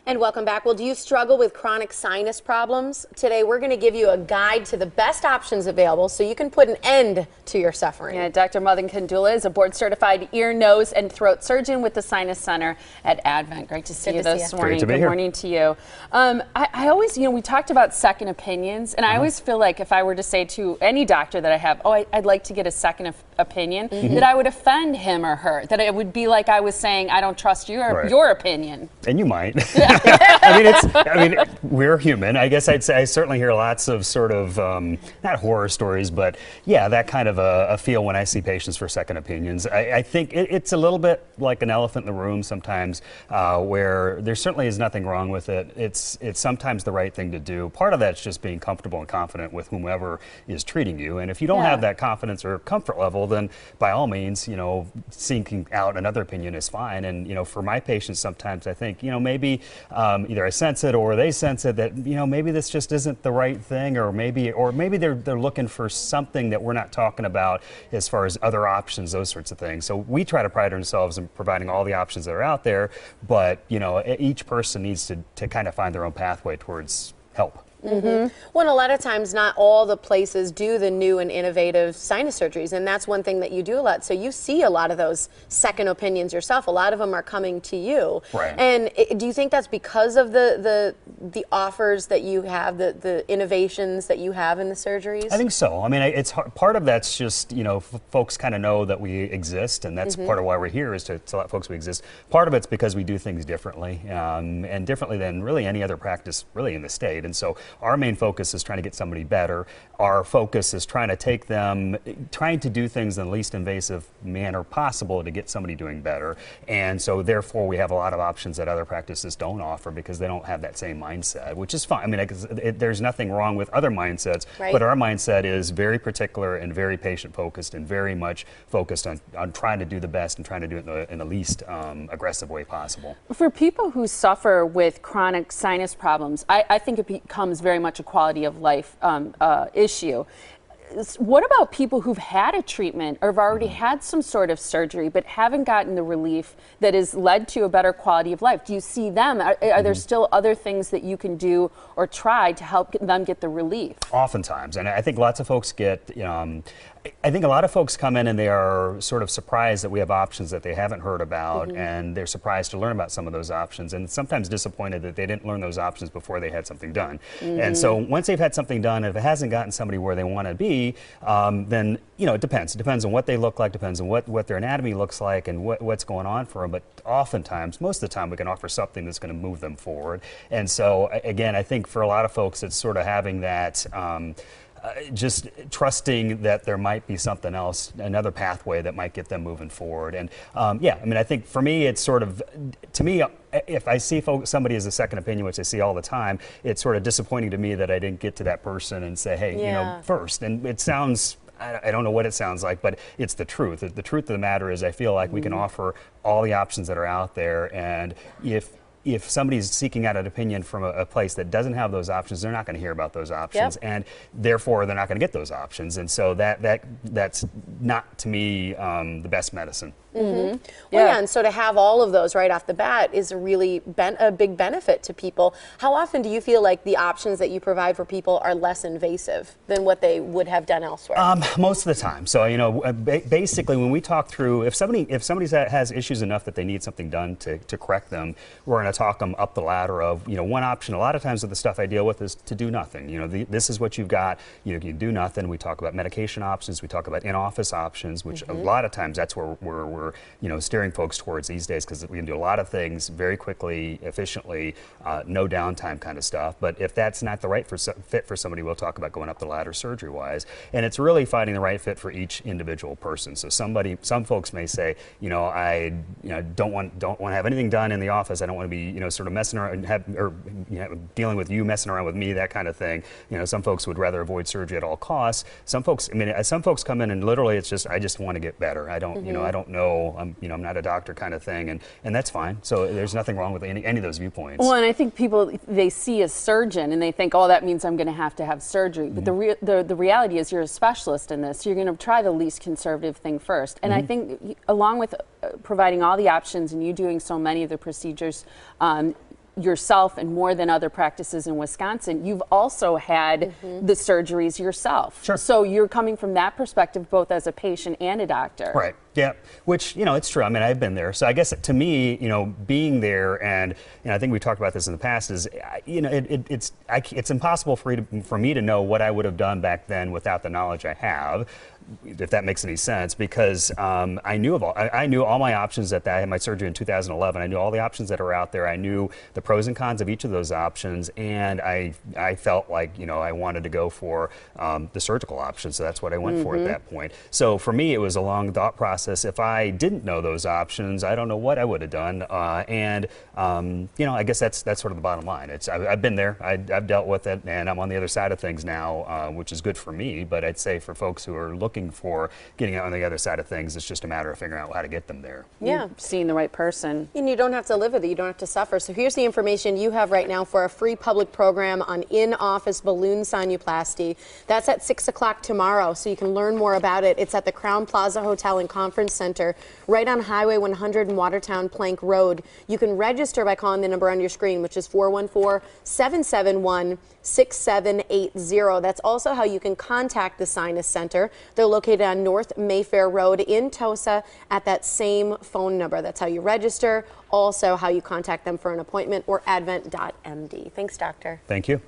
And welcome back. Well, do you struggle with chronic sinus problems? Today we're going to give you a guide to the best options available so you can put an end to your suffering. Yeah, Dr. Madan Kandula is a board-certified ear, nose, and throat surgeon with the Sinus Center at Advent. Great to see you this morning. Good morning to you. I always, we talked about second opinions, and I always feel like if I were to say to any doctor that I have, I'd like to get a second opinion, that I would offend him or her, that it would be like I was saying, I don't trust your opinion. And you might. I mean, we're human. I guess I'd say I certainly hear lots of sort of, not horror stories, but yeah, that kind of a feel when I see patients for second opinions. I think it's a little bit like an elephant in the room sometimes, where there certainly is nothing wrong with it. It's sometimes the right thing to do. Part of that's just being comfortable and confident with whomever is treating you. And if you don't have that confidence or comfort level, then by all means, seeking out another opinion is fine. And, for my patients, sometimes I think, maybe either I sense it or they sense it that, maybe this just isn't the right thing, or maybe they're looking for something that we're not talking about as far as other options, those sorts of things. So we try to pride ourselves in providing all the options that are out there, but, each person needs to kind of find their own pathway towards help. Well, and a lot of times not all the places do the new and innovative sinus surgeries, and that's one thing that you do a lot. So you see a lot of those second opinions yourself. A lot of them are coming to you. Right. And do you think that's because of the offers that you have, the innovations that you have in the surgeries? I think so. I mean, it's part of that's just, folks kind of know that we exist, and that's part of why we're here, is to let folks we exist. Part of it's because we do things differently, and differently than really any other practice really in the state. And so our main focus is trying to get somebody better. Our focus is trying to do things in the least invasive manner possible to get somebody doing better. And so therefore we have a lot of options that other practices don't offer because they don't have that same mindset, which is fine. I mean, there's nothing wrong with other mindsets, but our mindset is very particular and very patient focused and very much focused on trying to do the best and trying to do it in the least aggressive way possible. For people who suffer with chronic sinus problems, I think it becomes very much a quality of life issue. What about people who've had a treatment or have already had some sort of surgery but haven't gotten the relief that has led to a better quality of life? Do you see them? Are there still other things that you can do or try to help them get the relief? Oftentimes, and I think lots of folks I think a lot of folks come in and they are sort of surprised that we have options that they haven't heard about, and they're surprised to learn about some of those options, and sometimes disappointed that they didn't learn those options before they had something done. And so once they've had something done, if it hasn't gotten somebody where they want to be, then it depends. It depends on what they look like, depends on what their anatomy looks like and what's going on for them. But oftentimes, most of the time, we can offer something that's going to move them forward. And so again, I think for a lot of folks, it's sort of having that just trusting that there might be something else, another pathway that might get them moving forward. And yeah, I mean, I think for me, it's sort of, to me, if I see somebody as a second opinion, which I see all the time, it's sort of disappointing to me that I didn't get to that person and say, hey, first. And it sounds, I don't know what it sounds like, but it's the truth. The truth of the matter is I feel like we can offer all the options that are out there, and if somebody's seeking out an opinion from a place that doesn't have those options, they're not going to hear about those options, and therefore they're not going to get those options. And so that's not, to me, the best medicine. Well, yeah, and so to have all of those right off the bat is a really a big benefit to people. How often do you feel like the options that you provide for people are less invasive than what they would have done elsewhere? Most of the time. So, basically, when we talk through, if somebody has issues enough that they need something done to correct them, we're going to talk them up the ladder of, one option. A lot of times with the stuff I deal with is to do nothing. This is what you've got. You can do nothing. We talk about medication options. We talk about in-office options, which a lot of times that's where we're steering folks towards these days, because we can do a lot of things very quickly, efficiently, no downtime kind of stuff. But if that's not the right fit for somebody, we'll talk about going up the ladder surgery-wise. And it's really finding the right fit for each individual person. So some folks may say, I don't want to have anything done in the office. I don't want to be sort of messing around and dealing with you messing around with me, that kind of thing. Some folks would rather avoid surgery at all costs. Some folks come in and literally it's just, I just want to get better. I don't I don't know. I'm not a doctor kind of thing, and that's fine. So there's nothing wrong with any of those viewpoints. Well, and I think people, they see a surgeon and they think, oh, that means I'm going to have surgery. But the reality is you're a specialist in this. You're going to try the least conservative thing first. And I think along with providing all the options and you doing so many of the procedures, yourself, and more than other practices in Wisconsin, you've also had the surgeries yourself. Sure. So you're coming from that perspective, both as a patient and a doctor. Right. Yeah. Which, you know, it's true. I mean, I've been there. So I guess to me, you know, being there, and you know, I think we talked about this in the past, is, you know, it's impossible for me to know what I would have done back then without the knowledge I have, if that makes any sense, because I knew all my options at that. I had my surgery in 2011. I knew all the options that are out there. I knew the pros and cons of each of those options, and I felt like, you know, I wanted to go for the surgical option, so that's what I went for at that point. So for me, it was a long thought process. If I didn't know those options, I don't know what I would have done, you know, I guess that's sort of the bottom line. I've been there, I've dealt with it, and I'm on the other side of things now, which is good for me. But I'd say for folks who are looking for getting out on the other side of things, it's just a matter of figuring out how to get them there. Yeah. Seeing the right person. And you don't have to live with it. You don't have to suffer. So here's the information you have right now for a free public program on in-office balloon sinuplasty. That's at 6 o'clock tomorrow, so you can learn more about it. It's at the Crown Plaza Hotel and Conference Center, right on Highway 100 in Watertown Plank Road. You can register by calling the number on your screen, which is 414-771-6780. That's also how you can contact the Sinus Center. They're located on North Mayfair Road in Tosa at that same phone number. That's how you register, also how you contact them for an appointment, or ADVENT.md. Thanks, doctor. Thank you.